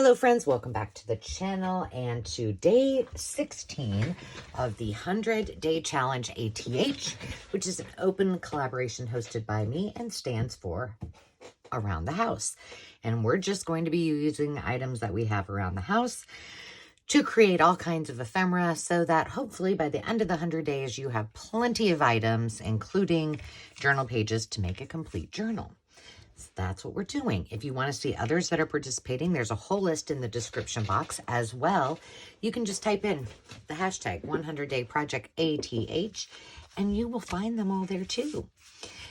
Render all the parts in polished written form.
Hello friends, welcome back to the channel and to day 16 of the 100-day challenge ATH, which is an open collaboration hosted by me and stands for Around the House. And we're just going to be using items that we have around the house to create all kinds of ephemera so that hopefully by the end of the 100 days you have plenty of items, including journal pages, to make a complete journal. So that's what we're doing. If you want to see others that are participating, there's a whole list in the description box as well. You can just type in the hashtag 100-day project ATH and you will find them all there too.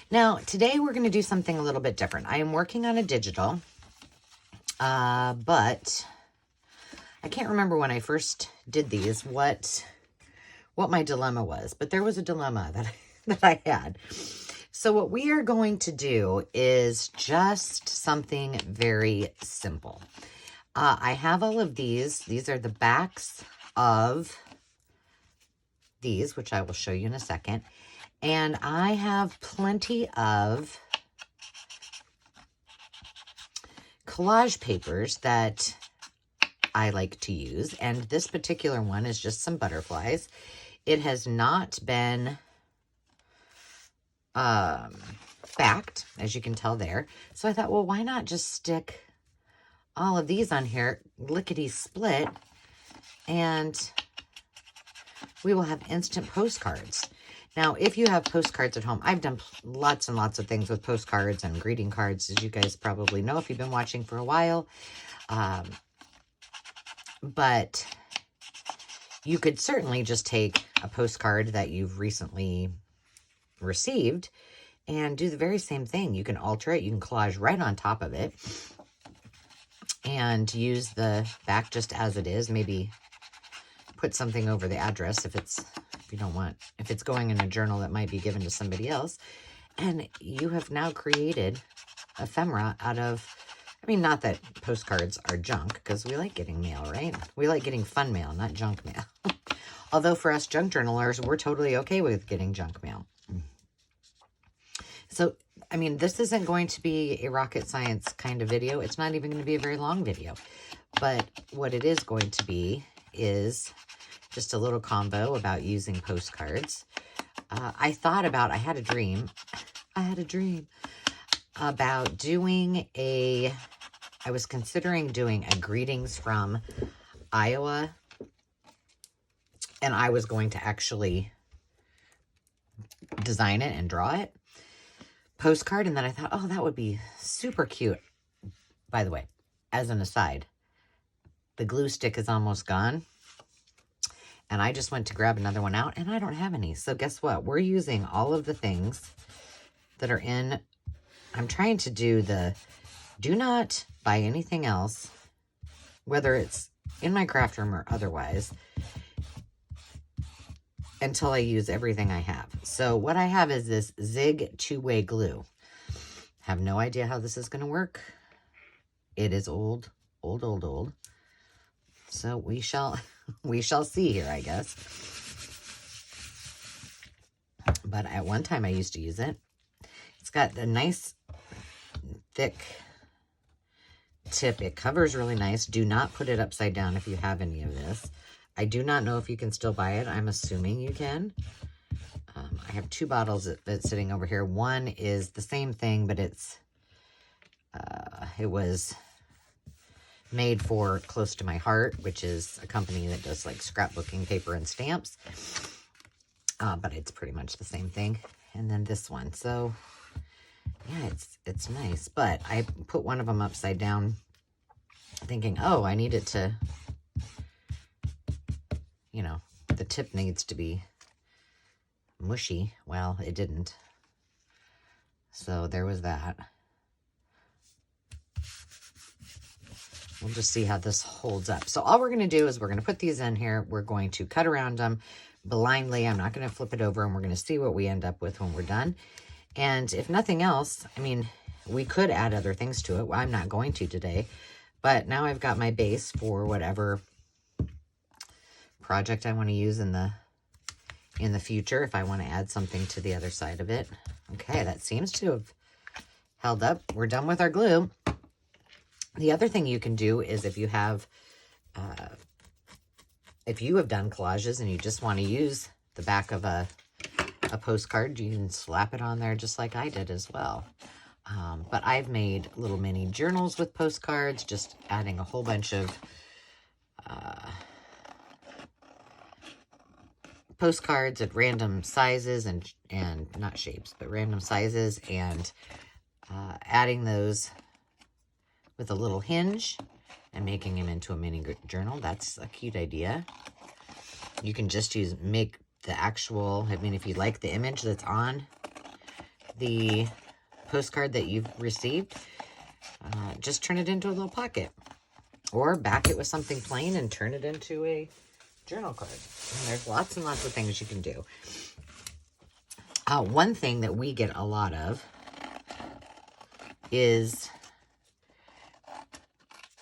Now, today we're going to do something a little bit different. I am working on a digital, but I can't remember when I first did these what my dilemma was, but there was a dilemma that I had. So what we are going to do is just something very simple. I have all of these. These are the backs of these, which I will show you in a second. And I have plenty of collage papers that I like to use. And this particular one is just some butterflies. It has not been backed, as you can tell there. So I thought, well, why not just stick all of these on here, lickety split, and we will have instant postcards. Now, if you have postcards at home, I've done lots and lots of things with postcards and greeting cards, as you guys probably know if you've been watching for a while. But you could certainly just take a postcard that you've recently received and do the very same thing. You can alter it. You can collage right on top of it and use the back just as it is. Maybe put something over the address if you don't want, if it's going in a journal that might be given to somebody else. And you have now created ephemera out of, I mean, not that postcards are junk, because we like getting mail, right? We like getting fun mail, not junk mail. Although for us junk journalers, we're totally okay with getting junk mail. So, I mean, this isn't going to be a rocket science kind of video. It's not even going to be a very long video. But what it is going to be is just a little combo about using postcards. I had a dream about doing I was considering doing a greetings from Iowa. And I was going to actually design it and draw it. Postcard, and then I thought, oh, that would be super cute. By the way, as an aside, the glue stick is almost gone. And I just went to grab another one out, and I don't have any. So guess what? We're using all of the things that are in. I'm trying to do the do not buy anything else, whether it's in my craft room or otherwise, until I use everything I have. So what I have is this Zig two-way glue. Have no idea how this is going to work. It is old. So we shall see here, I guess. But at one time I used to use it. It's got the nice thick tip. It covers really nice. Do not put it upside down if you have any of this. I do not know if you can still buy it. I'm assuming you can. I have two bottles that's sitting over here. One is the same thing, but it was made for Close to My Heart, which is a company that does like scrapbooking paper and stamps. But it's pretty much the same thing. And then this one. So yeah, it's nice. But I put one of them upside down thinking, oh, I need it to, you know, the tip needs to be mushy. Well, it didn't. So there was that. We'll just see how this holds up. So all we're going to do is we're going to put these in here. We're going to cut around them blindly. I'm not going to flip it over, and we're going to see what we end up with when we're done. And if nothing else, I mean, we could add other things to it. Well, I'm not going to today. But now I've got my base for whatever project I want to use in the future, if I want to add something to the other side of it. Okay, that seems to have held up. We're done with our glue. The other thing you can do is if you have done collages and you just want to use the back of a postcard, you can slap it on there just like I did as well. But I've made little mini journals with postcards, just adding a whole bunch of postcards at random sizes and not shapes, but random sizes, and adding those with a little hinge and making them into a mini journal. That's a cute idea. You can just make the actual, I mean, if you like the image that's on the postcard that you've received, just turn it into a little pocket, or back it with something plain and turn it into a journal card. And there's lots and lots of things you can do. One thing that we get a lot of is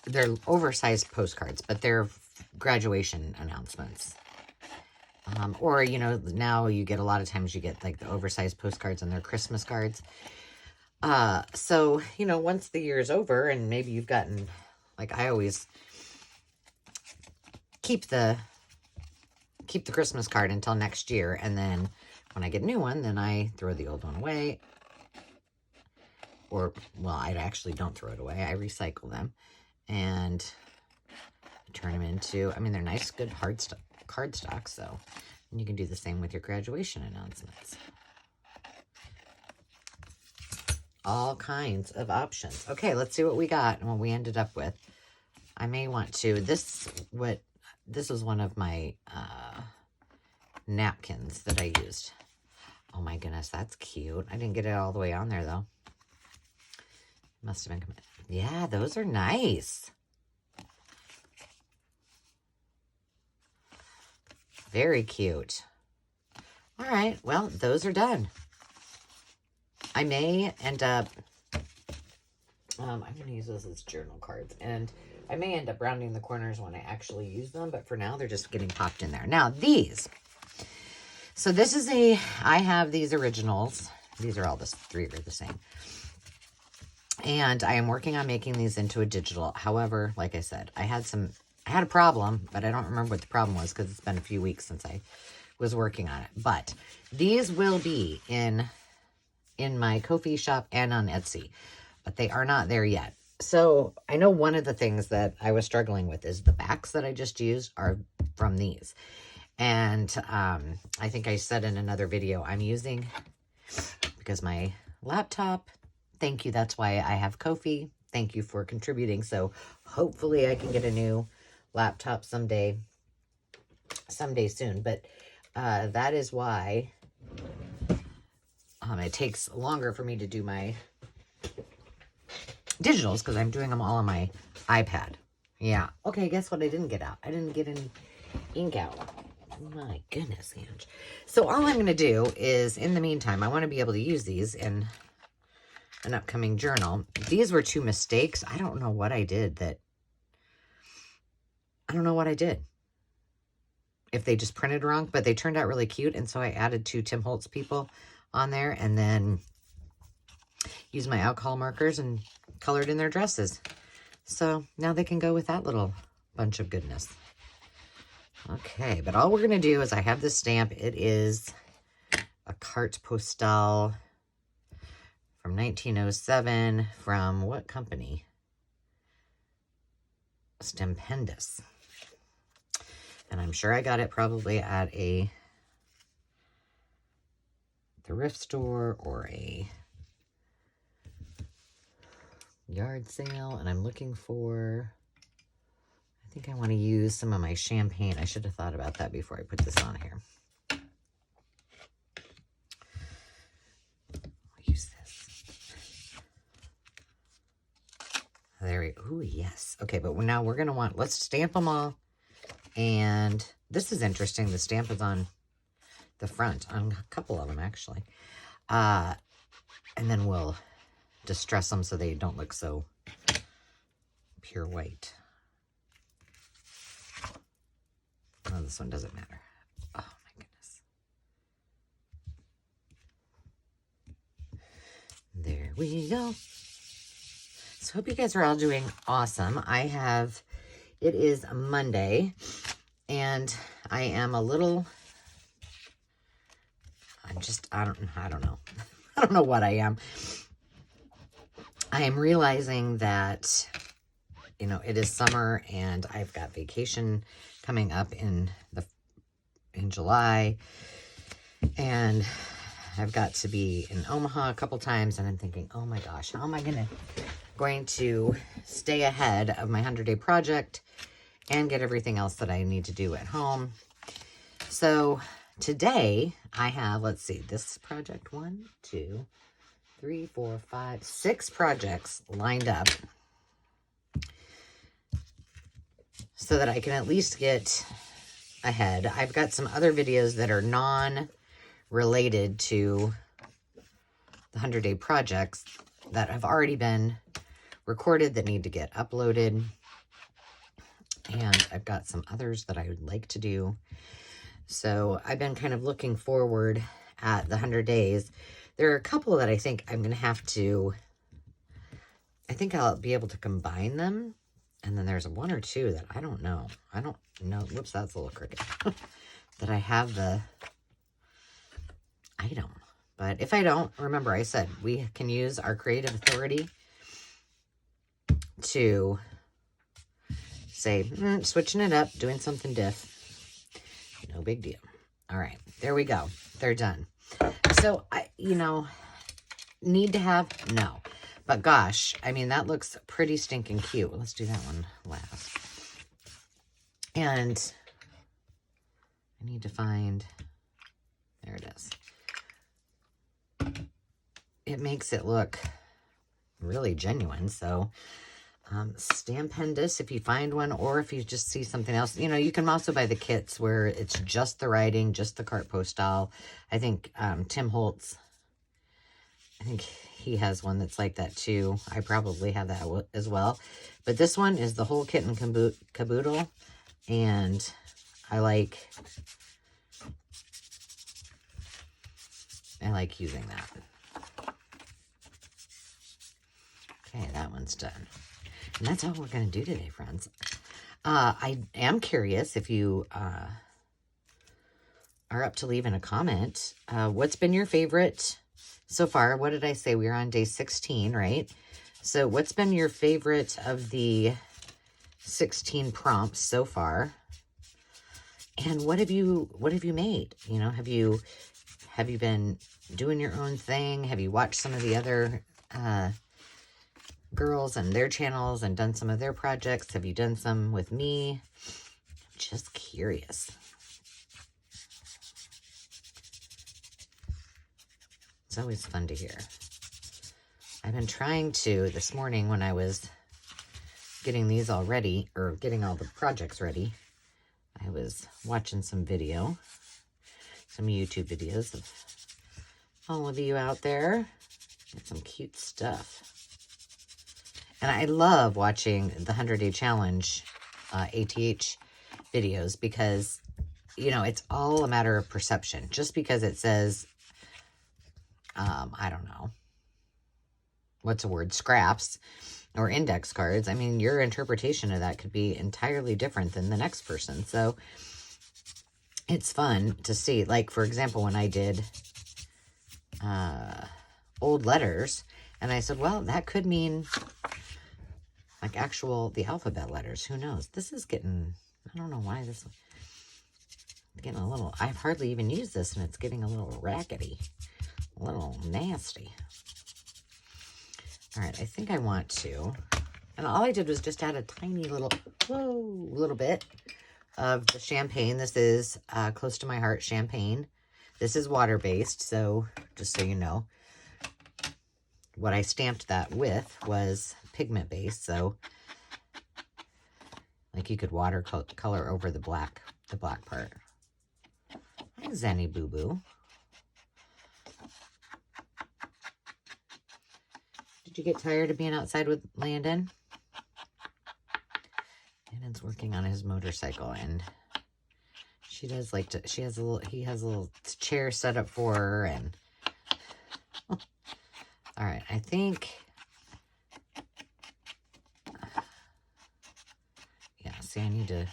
they're oversized postcards, but they're graduation announcements. Or, you know, now you get a lot of times you get like the oversized postcards and they're Christmas cards. So, you know, once the year's over and maybe you've gotten, like I always keep the Christmas card until next year. And then when I get a new one, then I throw the old one away. Or, well, I actually don't throw it away. I recycle them and turn them into, I mean, they're nice, good cardstock. So you can do the same with your graduation announcements. All kinds of options. Okay, let's see what we got and what we ended up with. I may want to, this was one of my napkins that I used. Oh my goodness, that's cute. I didn't get it all the way on there though. Must have been, yeah, those are nice. Very cute. All right, well, those are done. I may end up, I'm going to use those as journal cards, and I may end up rounding the corners when I actually use them, but for now, they're just getting popped in there. Now, these. So this is I have these originals. These are all, the three are the same. And I am working on making these into a digital. However, like I said, I had a problem, but I don't remember what the problem was because it's been a few weeks since I was working on it. But these will be in my Ko-fi shop and on Etsy, but they are not there yet. So I know one of the things that I was struggling with is the backs that I just used are from these. And I think I said in another video, I'm using, because my laptop, thank you, that's why I have Ko-fi. Thank you for contributing. So hopefully I can get a new laptop someday soon. But that is why it takes longer for me to do my digitals, because I'm doing them all on my iPad. Yeah. Okay, guess what I didn't get out? I didn't get any ink out. My goodness, Ange. So all I'm going to do is, in the meantime, I want to be able to use these in an upcoming journal. These were 2 mistakes. I don't know what I did if they just printed wrong, but they turned out really cute. And so I added 2 Tim Holtz people on there and then used my alcohol markers and colored in their dresses. So now they can go with that little bunch of goodness. Okay, but all we're going to do is I have this stamp. It is a carte postale from 1907 from what company? Stupendous. And I'm sure I got it probably at a thrift store or a yard sale. And I'm looking for, I think I want to use some of my champagne. I should have thought about that before I put this on here. I'll use this. There we go. Ooh, yes. Okay, but now we're going to let's stamp them all. And this is interesting. The stamp is on the front, on a couple of them, actually. And then we'll distress them so they don't look so pure white. Oh, this one doesn't matter. Oh, my goodness. There we go. So hope you guys are all doing awesome. It is a Monday, and I am a little, I don't know. I don't know what I am. I am realizing that, you know, it is summer and I've got vacation coming up in July, and I've got to be in Omaha a couple times, and I'm thinking, oh my gosh, how am I going to stay ahead of my 100-day project and get everything else that I need to do at home? So today I have, let's see, this project, 1, 2, 3, 4, 5, 6 projects lined up so that I can at least get ahead. I've got some other videos that are non-related to the 100-day projects that have already been recorded that need to get uploaded. And I've got some others that I would like to do. So I've been kind of looking forward at the 100 days. There are a couple that I think I'm going to have to, I think I'll be able to combine them. And then there's 1 or 2 that I don't know. Whoops, that's a little crooked. That I have the item. But if I don't, remember I said we can use our creative authority to say, switching it up, doing something diff. No big deal. All right, there we go. They're done. So, need to have? No. But gosh, I mean, that looks pretty stinking cute. Let's do that one last. And I need to find, there it is. It makes it look really genuine. So Stampendous if you find one, or if you just see something else. You know, you can also buy the kits where it's just the writing, just the carte postale. I think Tim Holtz, I think he has one that's like that too. I probably have that as well. But this one is the whole kit and caboodle, and I like using that. Okay, that one's done. And that's all we're going to do today, friends. I am curious if you are up to leaving a comment. What's been your favorite so far? What did I say? We're on day 16, right? So what's been your favorite of the 16 prompts so far? And what have you made? You know, have you been doing your own thing? Have you watched some of the other girls and their channels and done some of their projects? Have you done some with me? I'm just curious. It's always fun to hear. I've been trying to, this morning when I was getting these all ready, or getting all the projects ready, I was watching some video, some YouTube videos of all of you out there. Got some cute stuff. And I love watching the 100-day challenge ATH videos because, you know, it's all a matter of perception. Just because it says, I don't know, what's a word, scraps or index cards. I mean, your interpretation of that could be entirely different than the next person. So it's fun to see. Like, for example, when I did old letters, and I said, well, that could mean like the alphabet letters. Who knows? This is getting, I don't know why this is getting a little, I've hardly even used this, and it's getting a little rackety, a little nasty. All right, I think I want to, and all I did was just add a tiny little, little bit of the champagne. This is close to my heart champagne. This is water-based, so just so you know. What I stamped that with was pigment-based, so like you could watercolor over the black part. Hi, Zenny Boo Boo. Did you get tired of being outside with Landon? Landon's working on his motorcycle, and she does like to, he has a little chair set up for her, and all right, I think See, I need to,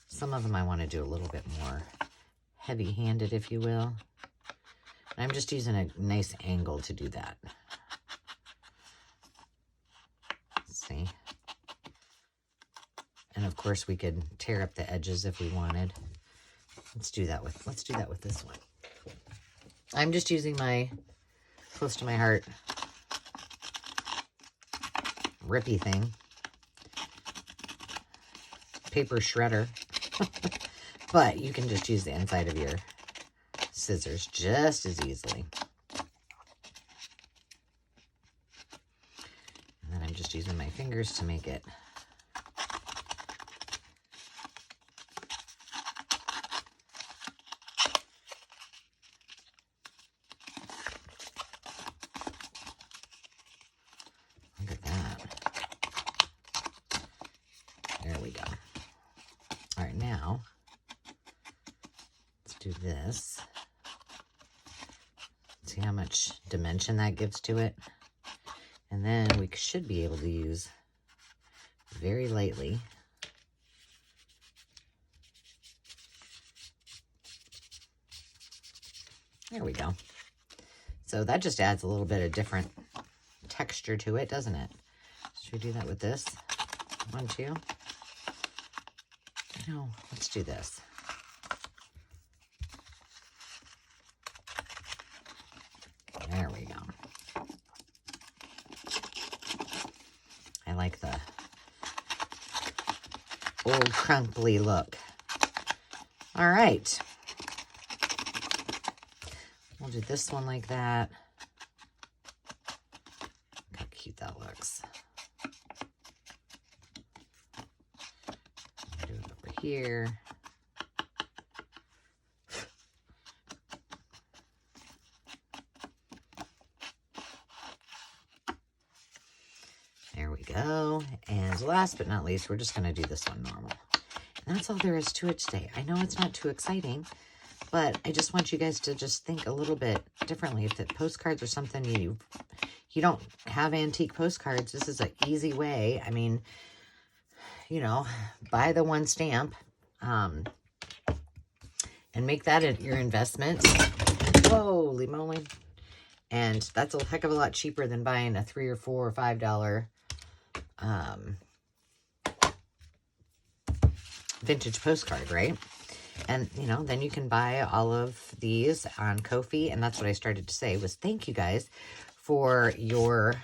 some of them I want to do a little bit more heavy-handed, if you will. I'm just using a nice angle to do that. See? And of course we could tear up the edges if we wanted. Let's do that with this one. I'm just using my close to my heart rippy thing. Paper shredder. But you can just use the inside of your scissors just as easily. And then I'm just using my fingers to make it. Look at that. There we go. All right, now let's do this. See how much dimension that gives to it? And then we should be able to use very lightly. There we go. So that just adds a little bit of different texture to it, doesn't it? Should we do that with this one too? No, let's do this. There we go. I like the old crumply look. All right. We'll do this one like that. Look how cute that looks. Do it over here. There we go. And last but not least, we're just going to do this one normal. And that's all there is to it today. I know it's not too exciting, but I just want you guys to just think a little bit differently. If the postcards are something you don't have antique postcards, this is an easy way. I mean, you know, buy the one stamp and make that your investment. Holy moly. And that's a heck of a lot cheaper than buying a $3 or $4 or $5 vintage postcard, right? And, you know, then you can buy all of these on Ko-fi. And that's what I started to say was thank you guys for your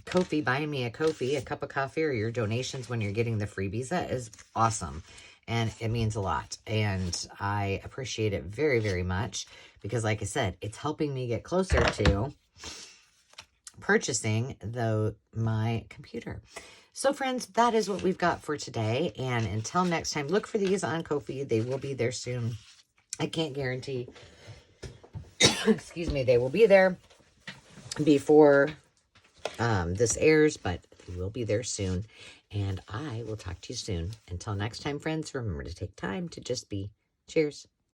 Ko-fi, buying me a Ko-fi, a cup of coffee, or your donations when you're getting the freebies. That is awesome. And it means a lot. And I appreciate it very, very much. Because like I said, it's helping me get closer to purchasing my computer. So friends, that is what we've got for today. And until next time, look for these on Ko-fi. They will be there soon. I can't guarantee, excuse me, they will be there before this airs, but they will be there soon. And I will talk to you soon. Until next time, friends, remember to take time to just be. Cheers.